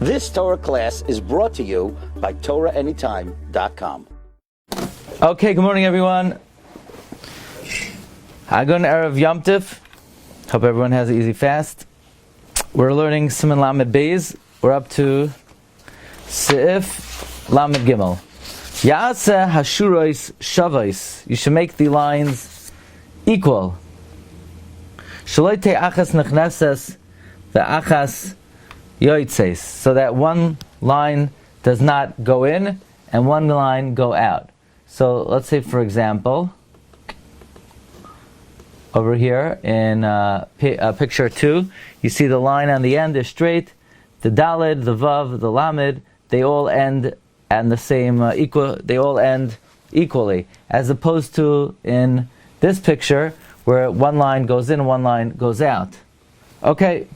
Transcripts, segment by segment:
This Torah class is brought to you by TorahAnytime.com. Okay, good morning everyone. Hagun Erev Yom Tif. Hope everyone has an easy fast. We're learning Siman Lamed Beis. We're up to Seif Lamed Gimel. Ya'aseh hashurois shavos. You should make the lines equal. Shaloi te'achas nechneses ve'achas yoitzeis. So that one line does not go in and one line go out. So let's say, for example, over here in picture 2, you see the line on the end is straight. The Daled, the Vav, the Lamed, they all end and the same equal. They all end equally, as opposed to in this picture where one line goes in, one line goes out. Okay.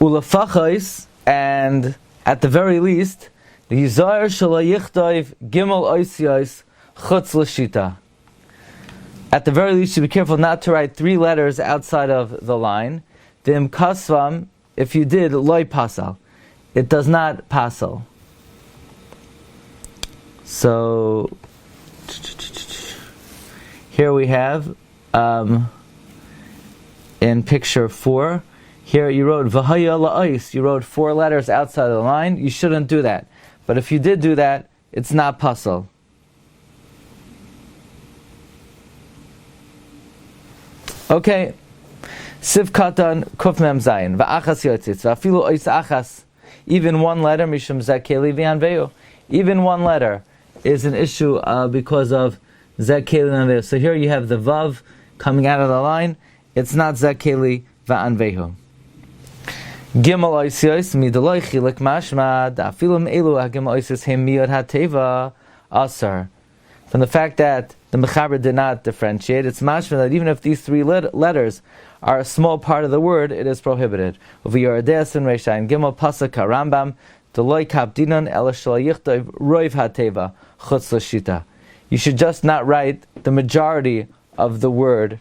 Ulafachos, and at the very least, the Yizar Shalayichtov Gimel Oisiyos Chutz L'Shita. At the very least, you should be careful not to write 3 letters outside of the line. V'im kasvam, if you did, loy pasal. It does not pasal. So, here we have, in picture 4, here you wrote V'haya la'ois. You wrote 4 letters outside of the line. You shouldn't do that. But if you did do that, it's not pasal. Okay. Siv katan kuf mem zayin va'achas yotzitz va'afilu ois achas. Even one letter mishum zakeli v'anveyu. Even one letter is an issue because of zakeli v'anveyu. So here you have the vav coming out of the line. It's not zakeli v'anveyu. Gimel oisiyos midoloi chilik mashma da'afilum elu ha'gimel oisiyos hem miyod ha'teva asar. From the fact that the Mechaber did not differentiate, it's mashma that even if these 3 letters are a small part of the word, it is prohibited. Uviyoredes and Reishayin Gimel Pasuk Rambam Deloy Kapdinon El Shalayichtov Roiv HaTeva Chutz L'Shita. You should just not write the majority of the word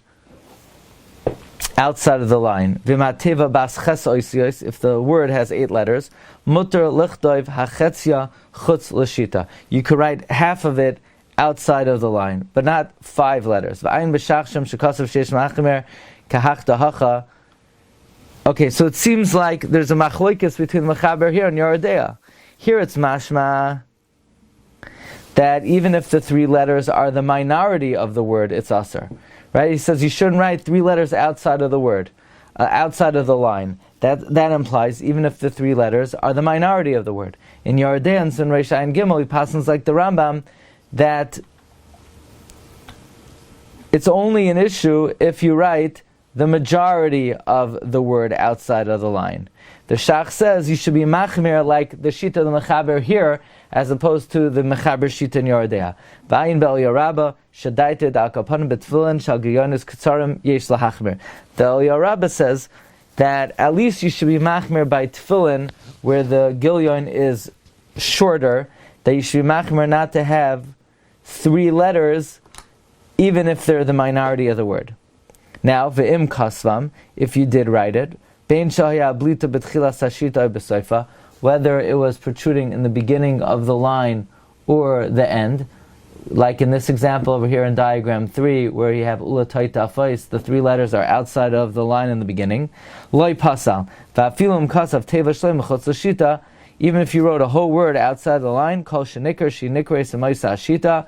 outside of the line. V'mateva bas ches oisiyos, if the word has 8 letters, muter lichtov hachetzia chutz l'shita. You could write half of it outside of the line, but not 5 letters. V'ayin b'shachshem shekasav sheish ma'achmer kahach dahacha. Okay, so it seems like there's a machloikis between Mechaber here and Yoredea. Here it's mashma that even if the 3 letters are the minority of the word, it's asar. Right? He says you shouldn't write 3 letters outside of the word, outside of the line. That implies even if the 3 letters are the minority of the word. In Yoredea and Sun Reish Ayin Gimel, he passes like the Rambam that it's only an issue if you write the majority of the word outside of the line. The Shach says you should be machmir like the Shita of the Mechaber here, as opposed to the Mechaber Shita in Yoredea. V'ayin be'el Yorabba shadaited al kapanim betfilin shal giyonis ketzarim yesh lahachmir. The El Yorabba says that at least you should be machmir by tefillin, where the gilyon is shorter, that you should be machmir not to have 3 letters, even if they're the minority of the word. Now, ve'im kasvam, if you did write it, bein shahya blita betchilas hashita b'soifa, whether it was protruding in the beginning of the line or the end, like in this example over here in diagram 3, where you have ula taita fais, the 3 letters are outside of the line in the beginning. Loi pasal, va'afilum kasav teva shleim chutz l'shita, even if you wrote a whole word outside the line, kol shenikar shinikre semaisa ashita,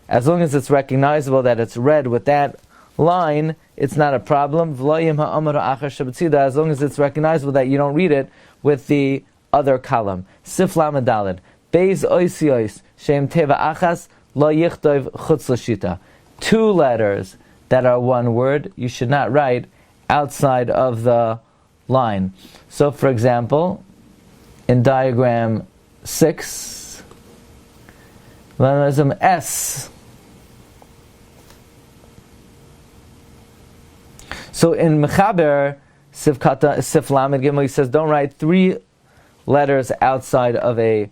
as long as it's recognizable that it's read with that line, it's not a problem. As long as it's recognizable that you don't read it with the other column. Sif lamed daled. Beis oisiyos shem teva achas lo yichtov chutz l'shita. 2 letters that are one word, you should not write outside of the line. So, for example, in diagram 6, there's an S. So in Mechaber, Sif Lamed Gimel, he says don't write 3 letters outside of a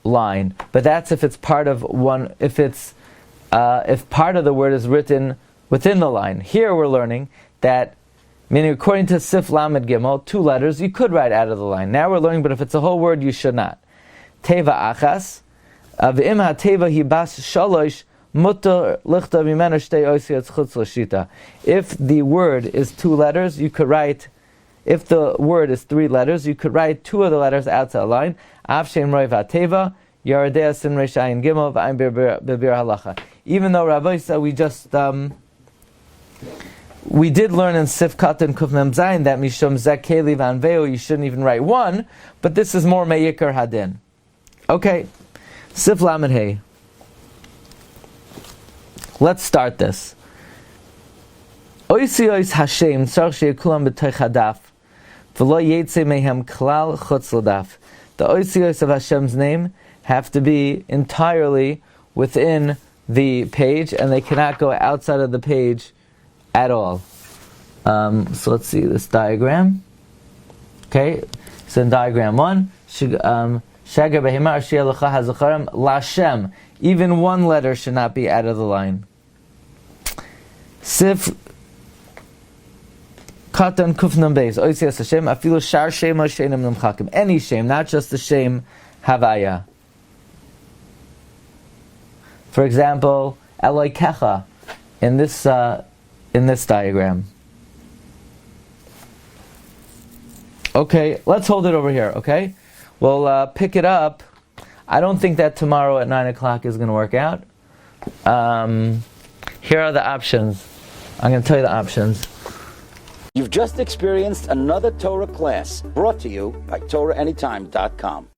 line. But that's if it's part of one, if part of the word is written within the line. Here we're learning that Meaning, according to Sif Lamed Gimel, 2 letters you could write out of the line. Now we're learning, but if it's a whole word, you should not. Teva achas, v'im ha-teva hi bas shalosh, mutar lichta mimenu shtei osiyot chutz l'shita. If the word is 2 letters, you could write. If the word is 3 letters, you could write 2 of the letters outside the line. Av shem roi v'ateva, yaradea sin resh ayin gimel v'ayin bibir halacha. Even though Rabbi said we did learn in Sif Katan Kuf Mem Zayin that Mishum Zakeli Vanveo you shouldn't even write 1, but this is more Me'ikar Hadin. Okay, Sif Lamed Hey. Let's start this. Oisi ois Hashem tzarch sheyekulam b'toich hadaf v'lo yetze mehem klal chutz l'daf. The oisi ois of Hashem's name have to be entirely within the page, and they cannot go outside of the page at all. So let's see this diagram. Okay, so in diagram 1, Shagar behemar sheyeh lecha hazacharim lashem. Even 1 letter should not be out of the line. Sif Katan Kufnam Beis Oisias Hashem Afilu Shar Shema Sheinim Nimchakim. Any shame, not just the shame Havaya. For example, Eloi Kecha in this diagram. Okay, let's hold it over here. Okay, we'll pick it up. I don't think that tomorrow at 9 o'clock is going to work out. Here are the options. I'm going to tell you the options. You've just experienced another Torah class brought to you by TorahAnytime.com.